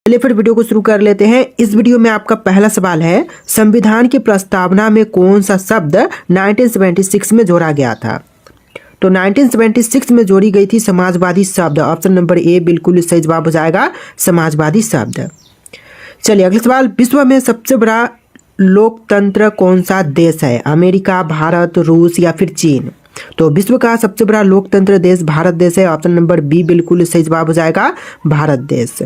चलिए फिर वीडियो को शुरू कर लेते हैं। इस वीडियो में आपका पहला सवाल है, संविधान की प्रस्तावना में कौन सा शब्द 1976 में जोड़ा गया था? तो 1976 में जोड़ी गई थी समाजवादी शब्द। ऑप्शन नंबर ए बिल्कुल सही जवाब हो जाएगा, समाजवादी शब्द। चलिए अगला सवाल, विश्व में सबसे बड़ा लोकतंत्र कौन सा देश है? अमेरिका, भारत, रूस या फिर चीन? तो विश्व का सबसे बड़ा लोकतंत्र देश भारत देश है। ऑप्शन नंबर बी बिल्कुल सही जवाब हो जाएगा, भारत देश।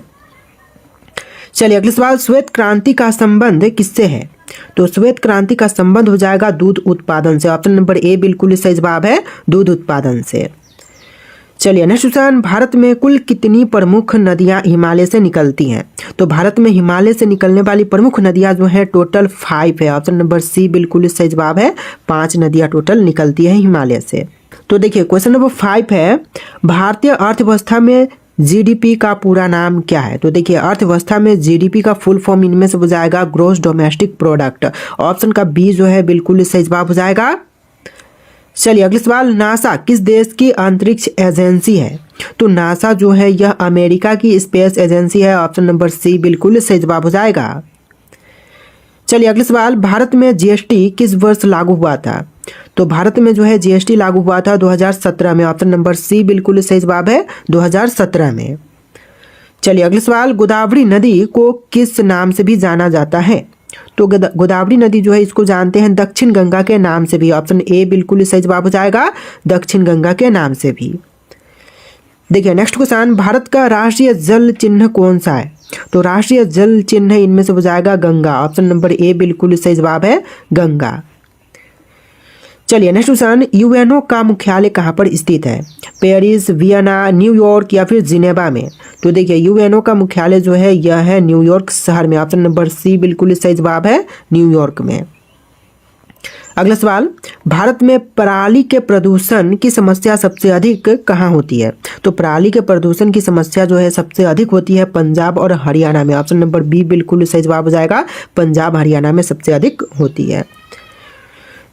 चलिए अगला सवाल, श्वेत क्रांति का संबंध किससे है? तो श्वेत क्रांति का संबंध हो जाएगा दूध उत्पादन से। ऑप्शन नंबर ए बिल्कुल सही जवाब है, दूध उत्पादन से। चलिए नेक्स्ट क्वेश्चन, भारत में कुल कितनी प्रमुख नदियां हिमालय से निकलती हैं? तो भारत में हिमालय से निकलने वाली प्रमुख नदियां जो है टोटल 5 है। ऑप्शन नंबर सी बिल्कुल सही जवाब है, 5 नदियां टोटल निकलती है हिमालय से। तो देखिए क्वेश्चन नंबर 5 है, भारतीय अर्थव्यवस्था में जीडीपी का पूरा नाम क्या है? तो देखिए अर्थव्यवस्था में जीडीपी का फुल फॉर्म इनमें से हो जाएगा ग्रॉस डोमेस्टिक प्रोडक्ट। ऑप्शन का बी जो है बिल्कुल सही जवाब हो जाएगा। चलिए अगला सवाल, नासा किस देश की अंतरिक्ष एजेंसी है? तो नासा जो है यह अमेरिका की स्पेस एजेंसी है। ऑप्शन नंबर सी बिल्कुल सही जवाब हो जाएगा। चलिए अगला सवाल, भारत में जीएसटी किस वर्ष लागू हुआ था? तो भारत में जो है जीएसटी लागू हुआ था 2017 में। ऑप्शन नंबर सी बिल्कुल सही जवाब है, 2017 में। चलिए अगला सवाल, गोदावरी नदी को किस नाम से भी जाना जाता है? तो गोदावरी नदी जो है इसको जानते हैं दक्षिण गंगा के नाम से भी। ऑप्शन ए बिल्कुल सही जवाब हो जाएगा, दक्षिण गंगा के नाम से भी। देखिए नेक्स्ट क्वेश्चन, भारत का राष्ट्रीय जल चिन्ह कौन सा है? तो राष्ट्रीय जल चिन्ह इनमें से हो जाएगा गंगा। ऑप्शन नंबर ए बिल्कुल सही जवाब है, गंगा। चलिए नेक्स्ट क्वेश्चन, यूएनओ का मुख्यालय कहाँ पर स्थित है? पेरिस, वियना, न्यूयॉर्क या फिर जिनेवा में? तो देखिए यूएनओ का मुख्यालय जो है यह है न्यूयॉर्क शहर में। ऑप्शन नंबर सी बिल्कुल सही जवाब है, न्यूयॉर्क में। अगला सवाल, भारत में पराली के प्रदूषण की समस्या सबसे अधिक कहाँ होती है? तो पराली के प्रदूषण की समस्या जो है सबसे अधिक होती है पंजाब और हरियाणा में। ऑप्शन नंबर बी बिल्कुल सही जवाब हो जाएगा, पंजाब हरियाणा में सबसे अधिक होती है।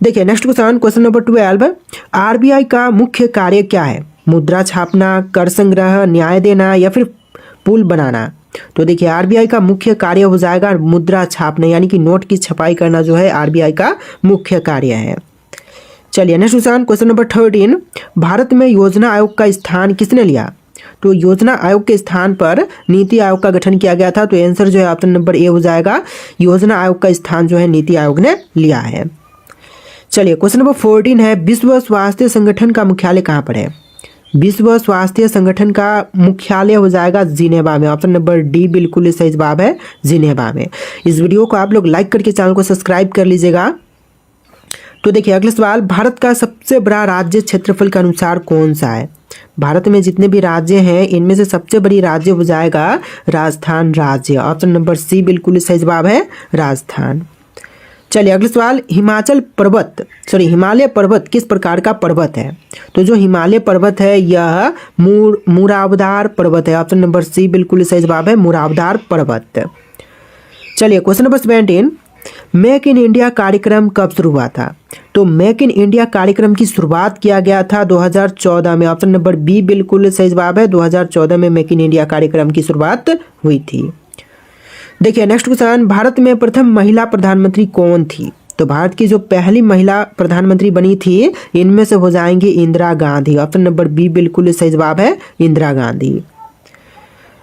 देखिए नेक्स्ट क्वेश्चन नंबर 12, आरबीआई का मुख्य कार्य क्या है? मुद्रा छापना, कर संग्रह, न्याय देना या फिर पुल बनाना? तो देखिए आरबीआई का मुख्य कार्य हो जाएगा मुद्रा छापना, यानी कि नोट की छपाई करना जो है आरबीआई का मुख्य कार्य है। चलिए नेक्स्ट क्वेश्चन नंबर 13, भारत में योजना आयोग का स्थान किसने लिया? तो योजना आयोग के स्थान पर नीति आयोग का गठन किया गया था। तो आंसर जो है ऑप्शन नंबर ए हो जाएगा, योजना आयोग का स्थान जो है नीति आयोग ने लिया है। चलिए क्वेश्चन नंबर 14 है, विश्व स्वास्थ्य संगठन का मुख्यालय कहाँ पर है? विश्व स्वास्थ्य संगठन का मुख्यालय हो जाएगा जिनेवा में। ऑप्शन नंबर डी बिल्कुल सही जवाब है, जिनेवा में। इस वीडियो को आप लोग लाइक करके चैनल को सब्सक्राइब कर लीजिएगा। तो देखिए अगला सवाल, भारत का सबसे बड़ा राज्य क्षेत्रफल के अनुसार कौन सा है? भारत में जितने भी राज्य हैं इनमें से सबसे बड़ी राज्य हो जाएगा राजस्थान राज्य। ऑप्शन नंबर सी बिल्कुल सही जवाब है, राजस्थान। चलिए अगला सवाल, हिमालय पर्वत किस प्रकार का पर्वत है? तो जो हिमालय पर्वत है यह मुरावदार पर्वत है। ऑप्शन नंबर सी बिल्कुल सही जवाब है, मुरावदार पर्वत। चलिए question number 17, make in India कार्यक्रम कब शुरू हुआ था? तो मेक इन इंडिया कार्यक्रम की शुरुआत किया गया था 2014 में। ऑप्शन नंबर बी बिल्कुल सही जवाब है, 2014 में मेक इन इंडिया कार्यक्रम की शुरुआत हुई थी। देखिए नेक्स्ट क्वेश्चन, भारत में प्रथम महिला प्रधानमंत्री कौन थी? तो भारत की जो पहली महिला प्रधानमंत्री बनी थी इनमें से हो जाएंगी Indira Gandhi. Option number B बिल्कुल सही जवाब है, इंदिरा गांधी।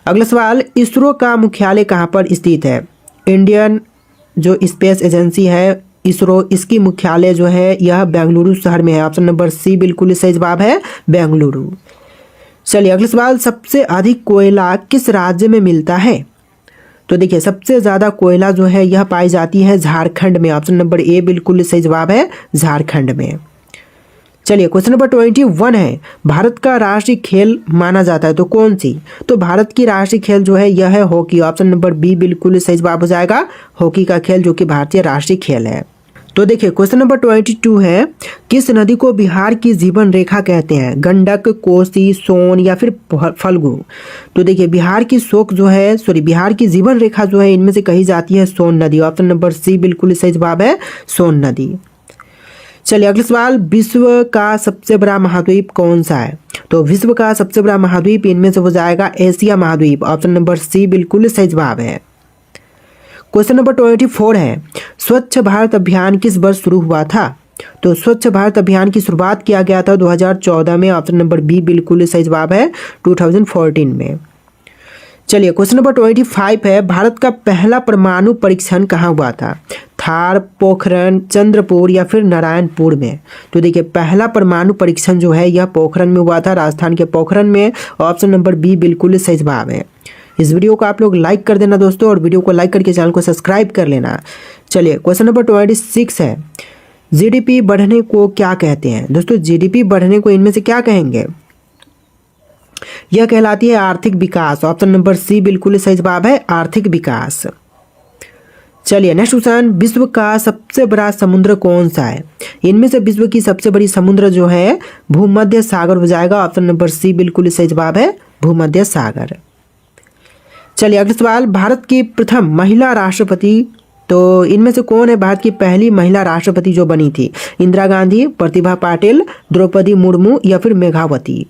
अगला सवाल, इसरो का मुख्यालय कहाँ पर स्थित है? इंडियन जो स्पेस एजेंसी है इसरो, इसकी मुख्यालय जो है यह बेंगलुरु शहर में है। ऑप्शन नंबर सी बिल्कुल सही जवाब है, बेंगलुरु। चलिए अगला सवाल, सबसे अधिक कोयला किस राज्य में मिलता है? तो देखिए सबसे ज़्यादा कोयला जो है यह पाई जाती है झारखंड में। ऑप्शन नंबर ए बिल्कुल सही जवाब है, झारखंड में। चलिए क्वेश्चन नंबर 21 है, भारत का राष्ट्रीय खेल माना जाता है तो कौन सी? तो भारत की राष्ट्रीय खेल जो है यह है हॉकी। ऑप्शन नंबर बी बिल्कुल सही जवाब हो जाएगा, हॉकी का खेल जो कि भारतीय राष्ट्रीय खेल है। तो देखिए क्वेश्चन नंबर 22 है, किस नदी को बिहार की जीवन रेखा कहते हैं? गंडक, कोसी, सोन या फिर फल्गु? तो देखिए बिहार की जीवन रेखा जो है इनमें से कही जाती है सोन नदी। ऑप्शन नंबर सी बिल्कुल सही जवाब है, सोन नदी। चलिए अगला सवाल, विश्व का सबसे बड़ा महाद्वीप कौन सा है? तो विश्व का सबसे बड़ा महाद्वीप इनमें से हो जाएगा एशिया महाद्वीप। ऑप्शन नंबर सी बिल्कुल सही जवाब है। क्वेश्चन नंबर 24 है, स्वच्छ भारत अभियान किस वर्ष शुरू हुआ था? तो स्वच्छ भारत अभियान की शुरुआत किया गया था 2014 में। ऑप्शन नंबर बी बिल्कुल सही जवाब है, 2014 में। चलिए क्वेश्चन नंबर 25 है, भारत का पहला परमाणु परीक्षण कहाँ हुआ था? थार, पोखरण, चंद्रपुर या फिर नारायणपुर में? तो देखिए पहला परमाणु परीक्षण जो है यह पोखरण में हुआ था, राजस्थान के पोखरण में। ऑप्शन नंबर बी बिल्कुल सही जवाब है। इस वीडियो को आप लोग लाइक कर देना दोस्तों, और वीडियो को लाइक करके चैनल को सब्सक्राइब कर लेना। चलिए क्वेश्चन नंबर 26 है, जीडीपी बढ़ने को क्या कहते हैं? दोस्तों जीडीपी बढ़ने को इनमें से क्या कहेंगे? यह कहलाती है आर्थिक विकास। ऑप्शन नंबर सी बिल्कुल सही जवाब है, आर्थिक विकास। चलिए नेक्स्ट क्वेश्चन, विश्व का सबसे बड़ा समुद्र कौन सा है? इनमें से विश्व की सबसे बड़ी समुद्र जो है भूमध्य सागर हो जाएगा। ऑप्शन नंबर सी बिल्कुल सही जवाब है, भूमध्य सागर। चलिए अगला सवाल, भारत की प्रथम महिला राष्ट्रपति, तो इनमें से कौन है भारत की पहली महिला राष्ट्रपति जो बनी थी? इंदिरा गांधी, प्रतिभा पाटिल, द्रौपदी मुर्मू या फिर मेघावती?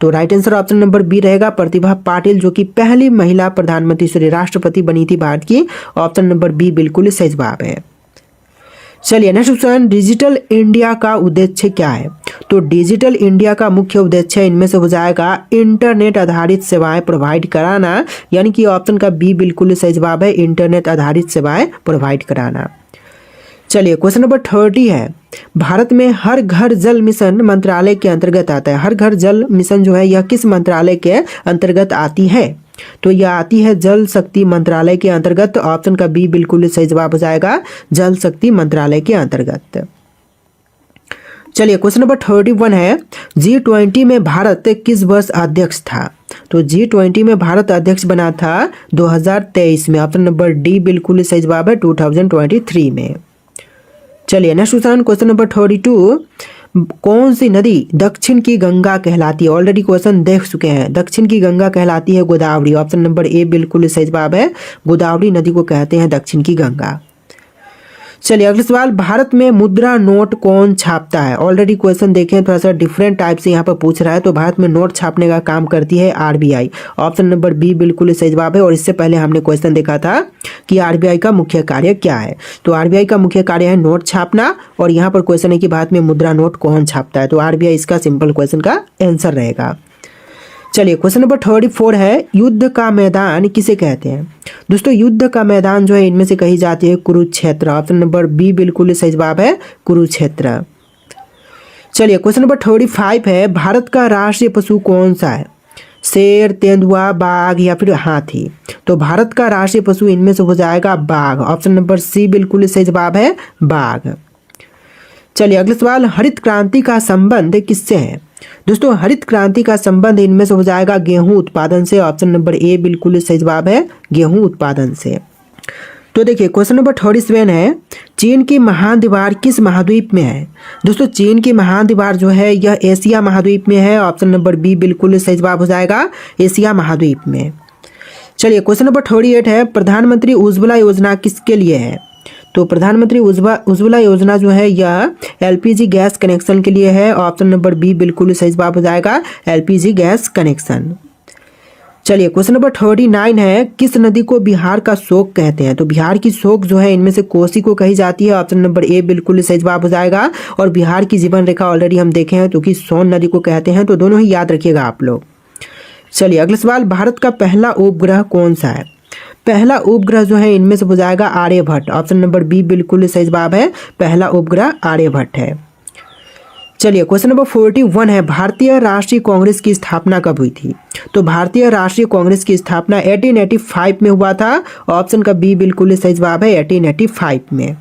तो right answer option number B रहेगा, प्रतिभा पाटिल, जो कि पहली महिला प्रधानमंत्री सॉरी राष्ट्रपति बनी थी भारत की। ऑप्शन नंबर बी बिल्कुल सही जवाब है। चलिए नेक्स्ट क्वेश्चन, डिजिटल इंडिया का उद्देश्य क्या है? तो डिजिटल इंडिया का मुख्य उद्देश्य इनमें से हो जाएगा इंटरनेट आधारित सेवाएं प्रोवाइड कराना, यानी कि ऑप्शन का बी बिल्कुल सही जवाब है, इंटरनेट आधारित सेवाएं प्रोवाइड कराना। चलिए क्वेश्चन नंबर 30 है, भारत में हर घर जल मिशन मंत्रालय के अंतर्गत आता है। हर घर जल मिशन जो है यह किस मंत्रालय के अंतर्गत आती है? तो यह आती है जल शक्ति मंत्रालय के अंतर्गत। ऑप्शन का बी बिल्कुल सही जवाब हो जाएगा, जल शक्ति मंत्रालय के अंतर्गत। चलिए क्वेश्चन नंबर 31 है, G20 में भारत किस वर्ष अध्यक्ष था? तो G20 में भारत अध्यक्ष बना था 2023 में। ऑप्शन नंबर डी बिल्कुल सही जवाब है, 2023 में। चलिए नेक्स्ट क्वेश्चन नंबर 32, कौन सी नदी दक्षिण की गंगा कहलाती है? ऑलरेडी क्वेश्चन देख चुके हैं। दक्षिण की गंगा कहलाती है गोदावरी। ऑप्शन नंबर ए बिल्कुल सही जवाब है, गोदावरी नदी को कहते हैं दक्षिण की गंगा। चलिए अगला सवाल, भारत में मुद्रा नोट कौन छापता है? ऑलरेडी क्वेश्चन देखें, थोड़ा सा डिफरेंट टाइप से यहाँ पर पूछ रहा है। तो भारत में नोट छापने का काम करती है आरबीआई। ऑप्शन नंबर बी बिल्कुल सही जवाब है। और इससे पहले हमने क्वेश्चन देखा था कि आरबीआई का मुख्य कार्य क्या है। तो आरबीआई का मुख्य कार्य है नोट छापना, और यहाँ पर क्वेश्चन है कि भारत में मुद्रा नोट कौन छापता है। तो आरबीआई इसका सिंपल क्वेश्चन का आंसर रहेगा। चलिए क्वेश्चन नंबर 34 है, युद्ध का मैदान किसे कहते हैं? दोस्तों युद्ध का मैदान जो है इनमें से कही जाती है कुरुक्षेत्र। ऑप्शन नंबर बी बिल्कुल सही जवाब है, कुरुक्षेत्र। चलिए क्वेश्चन नंबर 35 है, भारत का राष्ट्रीय पशु कौन सा है? शेर, तेंदुआ, बाघ या फिर हाथी? तो भारत का राष्ट्रीय पशु इनमें से हो जाएगा बाघ। ऑप्शन नंबर सी बिल्कुल सही जवाब है, बाघ। चलिए अगला सवाल, हरित क्रांति का संबंध किससे है? दोस्तों हरित क्रांति का संबंध इनमें से हो जाएगा गेहूं उत्पादन से। ऑप्शन नंबर ए बिल्कुल सही जवाब है, गेहूं उत्पादन से। तो देखिए क्वेश्चन नंबर 37 है, चीन की महान दीवार किस महाद्वीप में है? दोस्तों चीन की महान दीवार जो है यह एशिया महाद्वीप में है। ऑप्शन नंबर बी बिल्कुल सही जवाब हो जाएगा, एशिया महाद्वीप में। चलिए क्वेश्चन नंबर 38 है, प्रधानमंत्री उज्ज्वला योजना किसके लिए है? तो प्रधानमंत्री उज्ज्वला योजना जो है यह एलपीजी गैस कनेक्शन के लिए है। ऑप्शन नंबर बी बिल्कुल सही जवाब हो जाएगा, एलपीजी गैस कनेक्शन। चलिए क्वेश्चन नंबर 39 है, किस नदी को बिहार का शोक कहते हैं? तो बिहार की शोक जो है इनमें से कोसी को कही जाती है। ऑप्शन नंबर ए बिल्कुल सही जवाब हो जाएगा। और बिहार की जीवन रेखा ऑलरेडी हम देखे हैं, तो कि सोन नदी को कहते हैं। तो दोनों ही याद रखिएगा आप लोग। चलिए अगला सवाल, भारत का पहला उपग्रह कौन सा है? पहला उपग्रह जो है इनमें से हो जाएगा आर्यभट्ट। ऑप्शन नंबर बी बिल्कुल सही जवाब है, पहला उपग्रह आर्यभट्ट है। चलिए क्वेश्चन नंबर 41 है, भारतीय राष्ट्रीय कांग्रेस की स्थापना कब हुई थी? तो भारतीय राष्ट्रीय कांग्रेस की स्थापना 1885 में हुआ था। ऑप्शन का बी बिल्कुल सही जवाब है, 1885 में।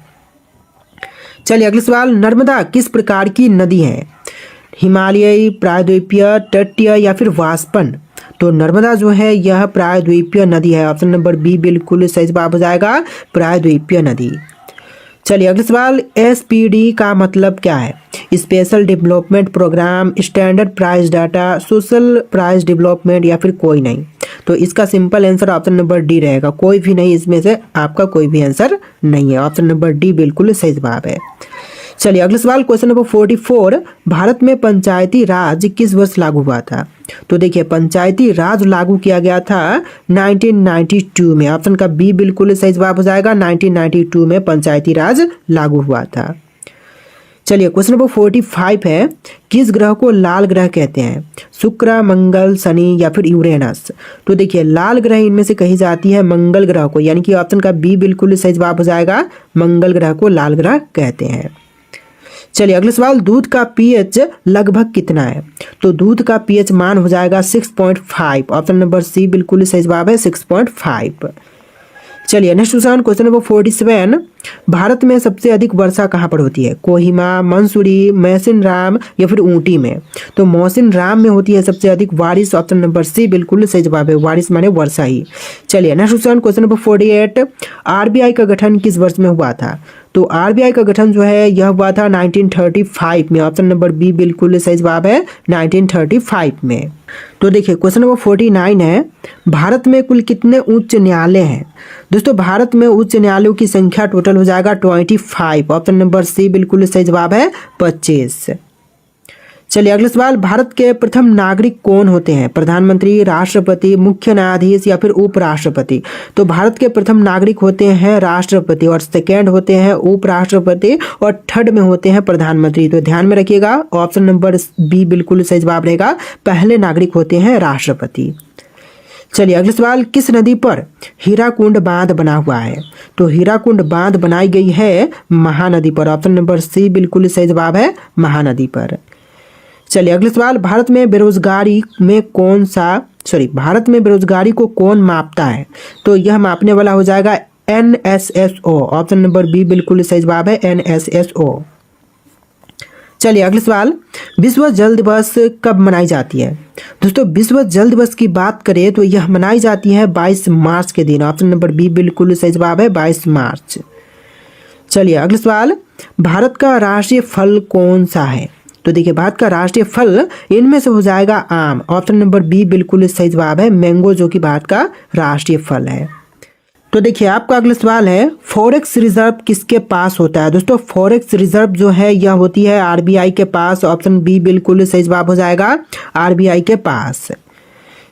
चलिए अगला सवाल, नर्मदा किस प्रकार की नदी है? हिमालयी, प्रायद्वीपीय, तटीय या फिर वाष्पन? तो नर्मदा जो है यह प्रायद्वीपीय नदी है। ऑप्शन नंबर बी बिल्कुल सही जवाब हो जाएगा, प्रायद्वीपीय नदी। चलिए अगला सवाल, एसपीडी का मतलब क्या है? Special development program, standard price data, social price development या फिर कोई नहीं? तो इसका simple answer option number D रहेगा, कोई भी नहीं। इसमें से आपका कोई भी आंसर नहीं है। ऑप्शन नंबर डी बिल्कुल सही जवाब है। चलिए अगला सवाल क्वेश्चन नंबर 44, भारत में पंचायती राज किस वर्ष लागू हुआ था? तो देखिए पंचायती राज लागू किया गया था 1992 में। ऑप्शन का बी बिल्कुल सही जवाब हो जाएगा। 1992 में पंचायती राज लागू हुआ था। चलिए क्वेश्चन नंबर 45 है, किस ग्रह को लाल ग्रह कहते हैं? शुक्र, मंगल, शनि या फिर यूरेनस? तो देखिए लाल ग्रह इनमें से कही जाती है मंगल ग्रह को, यानी कि ऑप्शन का बी बिल्कुल सही जवाब हो जाएगा। मंगल ग्रह को लाल ग्रह कहते हैं। चलिए अगला सवाल, दूध का पीएच लगभग कितना है? तो दूध का पीएच मान हो जाएगा 6.5। ऑप्शन नंबर सी बिल्कुल सही जवाब है 6.5। चलिए नेक्स्ट क्वेश्चन नंबर 47, भारत में सबसे अधिक वर्षा कहाँ पर होती है? कोहिमा, मंसूरी, मैसिनराम या फिर ऊटी में? तो मैसिनराम में होती है सबसे अधिक बारिश। ऑप्शन नंबर सी बिल्कुल सही जवाब है, बारिश माने वर्षा ही। चलिए नेक्स्ट क्वेश्चन नंबर 48, आरबीआई का गठन किस वर्ष में हुआ था? तो आरबीआई का गठन जो है यह हुआ था 1935 में। ऑप्शन नंबर बी बिल्कुल सही जवाब है 1935 में। तो देखिए क्वेश्चन नंबर 49 है, भारत में कुल कितने उच्च न्यायालय हैं? दोस्तों भारत में उच्च न्यायालयों की संख्या टोटल हो जाएगा 25। ऑप्शन नंबर सी बिल्कुल सही जवाब है 25। चलिए अगला सवाल, भारत के प्रथम नागरिक कौन होते हैं? प्रधानमंत्री, राष्ट्रपति, मुख्य न्यायाधीश या फिर उपराष्ट्रपति? तो भारत के प्रथम नागरिक होते हैं राष्ट्रपति, और सेकेंड होते हैं उपराष्ट्रपति, और थर्ड में होते हैं प्रधानमंत्री। तो ध्यान में रखिएगा ऑप्शन नंबर बी बिल्कुल सही जवाब रहेगा, पहले नागरिक होते हैं राष्ट्रपति। चलिए अगला सवाल, किस नदी पर हीराकुंड बांध बना हुआ है? तो हीराकुंड बांध बनाई गई है महानदी पर। ऑप्शन नंबर सी बिल्कुल सही जवाब है महानदी पर। चलिए अगला सवाल, भारत में बेरोजगारी को कौन मापता है? तो यह मापने वाला हो जाएगा NSSO। ऑप्शन नंबर बी बिल्कुल सही जवाब है NSSO। चलिए अगला सवाल, विश्व जल दिवस कब मनाई जाती है? दोस्तों विश्व जल दिवस की बात करें तो यह मनाई जाती है 22 मार्च के दिन। ऑप्शन नंबर बी बिल्कुल सही जवाब है 22 मार्च। चलिए अगला सवाल, भारत का राष्ट्रीय फल कौन सा है? तो देखिए भारत का राष्ट्रीय फल इनमें से हो जाएगा आम। ऑप्शन नंबर बी बिल्कुल सही जवाब है मैंगो, जो कि भारत का राष्ट्रीय फल है। तो देखिए आपका अगला सवाल है, फॉरेक्स रिजर्व किसके पास होता है? दोस्तों फॉरेक्स रिजर्व जो है यह होती है आरबीआई के पास। ऑप्शन बी बिल्कुल सही जवाब हो जाएगा आरबीआई के पास।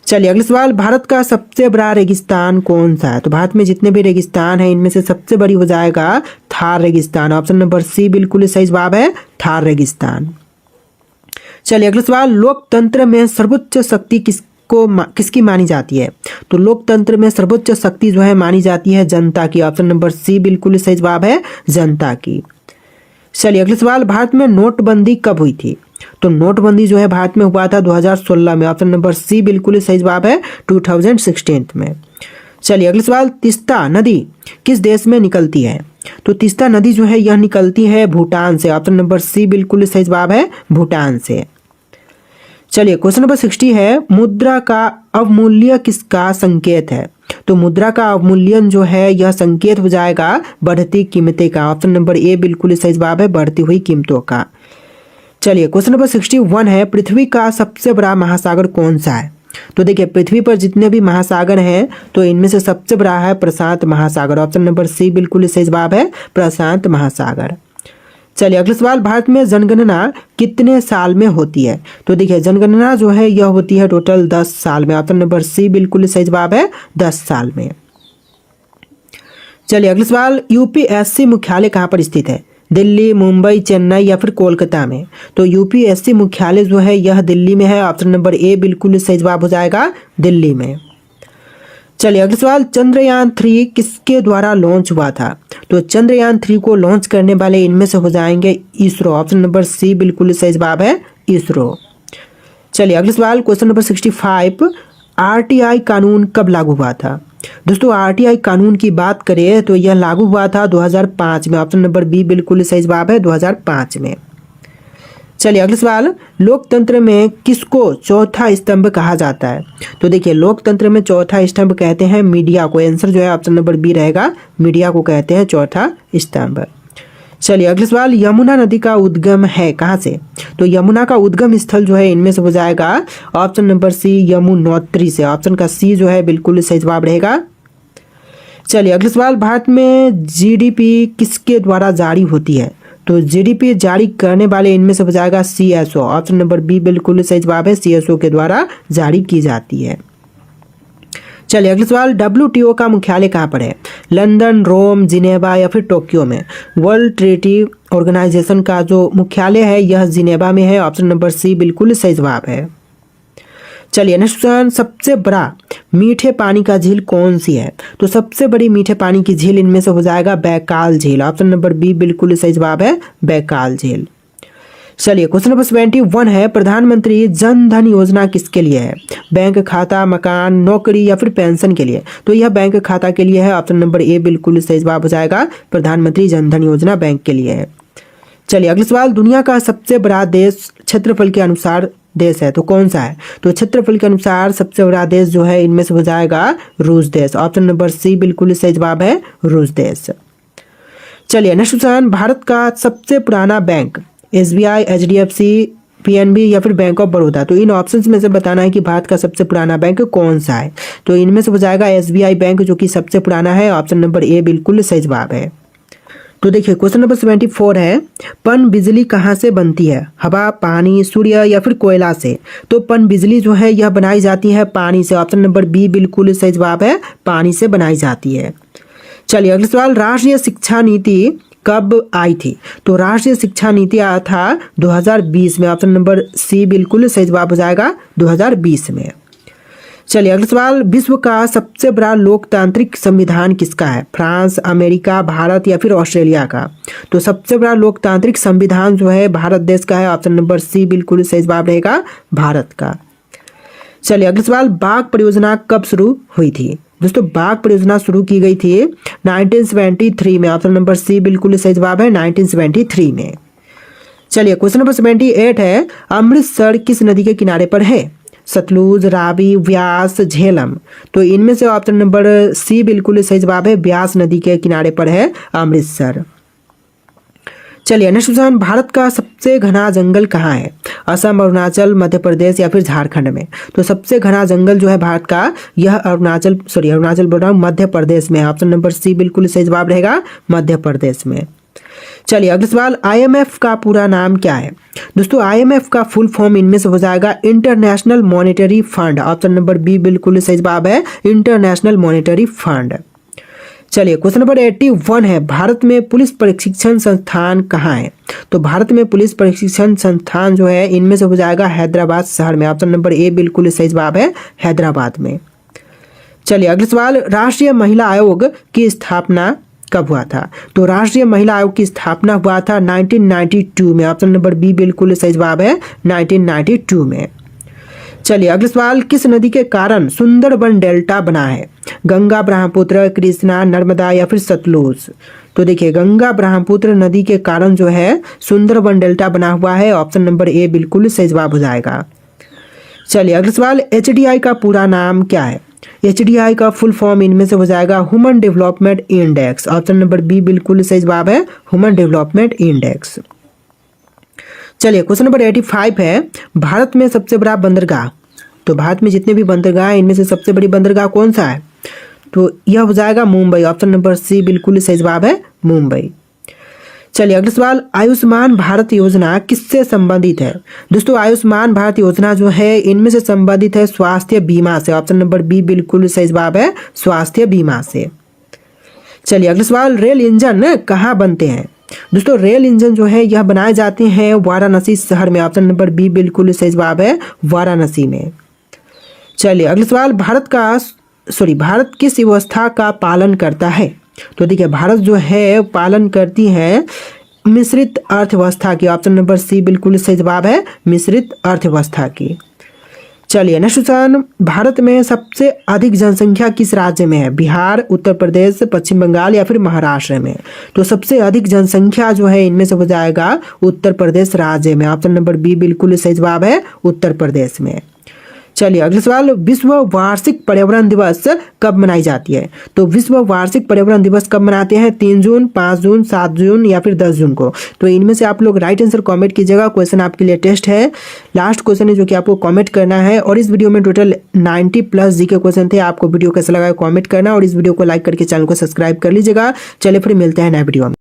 चलिए अगला सवाल, भारत का सबसे बड़ा रेगिस्तान कौन सा है? तो भारत में जितने भी रेगिस्तान है इनमें से सबसे बड़ी हो जाएगा थार रेगिस्तान। ऑप्शन नंबर सी बिल्कुल सही जवाब है थार रेगिस्तान। चलिए अगला सवाल, लोकतंत्र में सर्वोच्च शक्ति किसकी मानी जाती है? तो लोकतंत्र में सर्वोच्च शक्ति जो है मानी जाती है जनता की। ऑप्शन नंबर सी बिल्कुल सही जवाब है जनता की। चलिए अगला सवाल, भारत में नोटबंदी कब हुई थी? तो नोटबंदी जो है भारत में हुआ था 2016 में। ऑप्शन नंबर सी बिल्कुल सही जवाब है 2016 में। चलिए अगला सवाल, तीस्ता नदी किस देश में निकलती है? तो तीस्ता नदी जो है यह निकलती है भूटान से। ऑप्शन नंबर सी बिल्कुल सही जवाब है भूटान से। चलिए क्वेश्चन नंबर 60 है, मुद्रा का अवमूल्य किसका संकेत है? तो मुद्रा का अवमूल्यन जो है यह संकेत हो जाएगा बढ़ती कीमतें का। ऑप्शन नंबर ए बिल्कुल सही जवाब है बढ़ती हुई कीमतों का। चलिए क्वेश्चन नंबर 61 है, पृथ्वी का सबसे बड़ा महासागर कौन सा है? तो देखिए पृथ्वी पर जितने भी महासागर हैं तो इनमें से सबसे बड़ा है प्रशांत महासागर। ऑप्शन नंबर सी बिल्कुल सही जवाब है प्रशांत महासागर। चलिए अगला सवाल, भारत में जनगणना कितने साल में होती है? तो देखिए जनगणना जो है यह होती है टोटल 10 साल में। ऑप्शन नंबर सी बिल्कुल सही जवाब है 10 साल में। चलिए अगला सवाल, यूपीएससी मुख्यालय कहाँ पर स्थित है? दिल्ली, मुंबई, चेन्नई या फिर कोलकाता में? तो यूपीएससी मुख्यालय जो है यह दिल्ली में है। ऑप्शन नंबर ए बिल्कुल सही जवाब हो जाएगा दिल्ली में। चलिए अगला सवाल, चंद्रयान 3 किसके द्वारा लॉन्च हुआ था? तो चंद्रयान 3 को लॉन्च करने वाले इनमें से हो जाएंगे इसरो। ऑप्शन नंबर सी बिल्कुल सही जवाब है इसरो। चलिए अगला सवाल, क्वेश्चन नंबर 65, आरटीआई कानून कब लागू हुआ था? दोस्तों आरटीआई कानून की बात करें तो यह लागू हुआ था 2005 में। ऑप्शन नंबर बी बिल्कुल सही जवाब है 2005 में। चलिए अगला सवाल, लोकतंत्र में किसको चौथा स्तंभ कहा जाता है? तो देखिए लोकतंत्र में चौथा स्तंभ कहते हैं मीडिया को। आंसर जो है ऑप्शन नंबर बी रहेगा, मीडिया को कहते हैं चौथा स्तंभ। चलिए अगला सवाल, यमुना नदी का उद्गम है कहाँ से? तो यमुना का उद्गम स्थल जो है इनमें से हो जाएगा ऑप्शन नंबर सी यमुनोत्री से। ऑप्शन का सी जो है बिल्कुल सही जवाब रहेगा। चलिए अगला सवाल, भारत में जीडीपी किसके द्वारा जारी होती है? तो जीडीपी जारी करने वाले इनमें से हो जाएगा सीएसओ। ऑप्शन नंबर बी बिल्कुल सही जवाब है, सीएसओ के द्वारा जारी की जाती है। चलिए अगला सवाल, WTO का मुख्यालय कहाँ पर है? लंदन, रोम, जिनेवा या फिर टोक्यो में? वर्ल्ड ट्रेडी ऑर्गेनाइजेशन का जो मुख्यालय है यह जिनेवा में है। ऑप्शन नंबर सी बिल्कुल सही जवाब है। चलिए नेक्स्ट क्वेश्चन, सबसे बड़ा मीठे पानी का झील कौन सी है? तो सबसे बड़ी मीठे पानी की झील इनमें से हो जाएगा बैकाल झील। ऑप्शन नंबर बी बिल्कुल सही जवाब है, बैकाल झील। चलिए क्वेश्चन नंबर 71 है, प्रधानमंत्री जन धन योजना किसके लिए है? बैंक खाता, मकान, नौकरी या फिर पेंशन के लिए? तो यह बैंक खाता के लिए है। ऑप्शन नंबर ए बिल्कुल सही जवाब हो जाएगा, प्रधानमंत्री जन धन योजना बैंक के लिए है। चलिए अगला सवाल, दुनिया का सबसे बड़ा देश क्षेत्रफल के अनुसार देश है तो कौन सा है? तो क्षेत्रफल के अनुसार सबसे बड़ा देश जो है इनमें से हो जाएगा रूस देश। ऑप्शन नंबर सी बिल्कुल सही जवाब है, रूस देश। चलिए नेक्स्ट क्वेश्चन, भारत का सबसे पुराना बैंक SBI, HDFC, PNB या फिर बैंक ऑफ बड़ौदा? तो इन ऑप्शंस में से बताना है कि भारत का सबसे पुराना बैंक कौन सा है। तो इनमें से हो जाएगा SBI बैंक जो कि सबसे पुराना है। ऑप्शन नंबर ए बिल्कुल सही जवाब है। तो देखिए क्वेश्चन नंबर 74 है, पन बिजली कहाँ से बनती है? हवा, पानी, सूर्य या फिर कोयला से? तो पन बिजली जो है यह बनाई जाती है पानी से। ऑप्शन नंबर बी बिल्कुल सही जवाब है, पानी से बनाई जाती है। चलिए अगला सवाल, राष्ट्रीय शिक्षा नीति कब आई थी? तो राष्ट्रीय शिक्षा नीति आया था 2020 में। ऑप्शन नंबर सी बिल्कुल सही जवाब हो जाएगा, 2020 में। चलिए अगला सवाल, विश्व का सबसे बड़ा लोकतांत्रिक संविधान किसका है? फ्रांस, अमेरिका, भारत या फिर ऑस्ट्रेलिया का? तो सबसे बड़ा लोकतांत्रिक संविधान जो है भारत देश का है। ऑप्शन नंबर सी बिल्कुल सही जवाब रहेगा, भारत का। चलिए अगला सवाल, बाघ परियोजना कब शुरू हुई थी? दोस्तों बाघ परियोजना शुरू की गई थी 1973 में। ऑप्शन नंबर सी बिल्कुल सही जवाब है, 1973 में। चलिए क्वेश्चन नंबर 78 है, अमृतसर किस नदी के किनारे पर है? सतलुज, रावी, व्यास, झेलम? तो इनमें से ऑप्शन नंबर सी बिल्कुल सही जवाब है, व्यास नदी के किनारे पर है अमृतसर। चलिए नेक्स्ट क्वेश्चन, भारत का सबसे घना जंगल कहाँ है? असम, अरुणाचल, मध्य प्रदेश या फिर झारखंड में? तो सबसे घना जंगल जो है भारत का यह अरुणाचल बोल रहा हूँ, मध्य प्रदेश में। ऑप्शन नंबर सी बिल्कुल सही जवाब रहेगा, मध्य प्रदेश में। चलिए अगला सवाल, IMF का पूरा नाम क्या है? दोस्तों IMF का फुल फॉर्म इनमें से हो जाएगा international monetary fund. Option number B बिल्कुल सही जवाब है, इंटरनेशनल मॉनेटरी फंड। चलिए क्वेश्चन नंबर 81 है, भारत में पुलिस प्रशिक्षण संस्थान कहाँ है? तो भारत में पुलिस प्रशिक्षण संस्थान जो है इनमें से हो जाएगा हैदराबाद शहर में। ऑप्शन नंबर ए बिल्कुल सही जवाब है, हैदराबाद में। चलिए अगला सवाल, राष्ट्रीय महिला आयोग की स्थापना कब हुआ था? तो राष्ट्रीय महिला आयोग की स्थापना हुआ था 1992 में। ऑप्शन नंबर बी बिल्कुल सही जवाब है, 1992 में। चलिए अगला सवाल, किस नदी के कारण सुंदरबन डेल्टा बना है? गंगा, ब्रह्मपुत्र, कृष्णा, नर्मदा या फिर सतलुज? तो देखिए गंगा ब्रह्मपुत्र नदी के कारण जो है सुंदरबन डेल्टा बना हुआ है। ऑप्शन नंबर ए बिल्कुल सही जवाब हो जाएगा। चलिए अगला सवाल, HDI का पूरा नाम क्या है? HDI का फुल फॉर्म इनमें से हो जाएगा human development index. Option number B बिल्कुल सही जवाब है, ह्यूमन डेवलपमेंट इंडेक्स। चलिए क्वेश्चन नंबर 85 है, भारत में सबसे बड़ा बंदरगाह? तो भारत में जितने भी बंदरगाह हैं इनमें से सबसे बड़ी बंदरगाह कौन सा है? तो यह हो जाएगा मुंबई। ऑप्शन नंबर सी बिल्कुल सही जवाब है, मुंबई। चलिए अगला सवाल, आयुष्मान भारत योजना किससे संबंधित है? दोस्तों आयुष्मान भारत योजना जो है इनमें से संबंधित है स्वास्थ्य बीमा से। ऑप्शन नंबर बी बिल्कुल सही जवाब है, स्वास्थ्य बीमा से। चलिए अगला सवाल, रेल इंजन कहाँ बनते हैं? दोस्तों रेल इंजन जो है यह बनाए जाते हैं वाराणसी शहर में। ऑप्शन नंबर बी बिल्कुल सही जवाब है, वाराणसी में। चलिए अगला सवाल, भारत किस व्यवस्था का पालन करता है? तो देखिए भारत जो है पालन करती है मिश्रित अर्थव्यवस्था की। ऑप्शन नंबर सी बिल्कुल सही जवाब है, मिश्रित अर्थव्यवस्था की। चलिए नेक्स्ट क्वेश्चन, भारत में सबसे अधिक जनसंख्या किस राज्य में है? बिहार, उत्तर प्रदेश, पश्चिम बंगाल या फिर महाराष्ट्र में? तो सबसे अधिक जनसंख्या जो है इनमें से हो जाएगा उत्तर प्रदेश राज्य में। ऑप्शन नंबर बी बिल्कुल सही जवाब है, उत्तर प्रदेश में। चलिए अगला सवाल, विश्व वार्षिक पर्यावरण दिवस कब मनाई जाती है? तो विश्व वार्षिक पर्यावरण दिवस कब मनाते हैं? 3 जून, 5 जून, 7 जून या फिर 10 जून को? तो इनमें से आप लोग राइट आंसर कमेंट कीजिएगा। क्वेश्चन आपके लिए टेस्ट है, लास्ट क्वेश्चन है जो कि आपको कमेंट करना है। और इस वीडियो में टोटल 90+ जी के क्वेश्चन थे। आपको वीडियो कैसा लगा कमेंट करना और इस वीडियो को लाइक करके चैनल को सब्सक्राइब कर लीजिएगा। चलिए फिर मिलते हैं नए वीडियो में।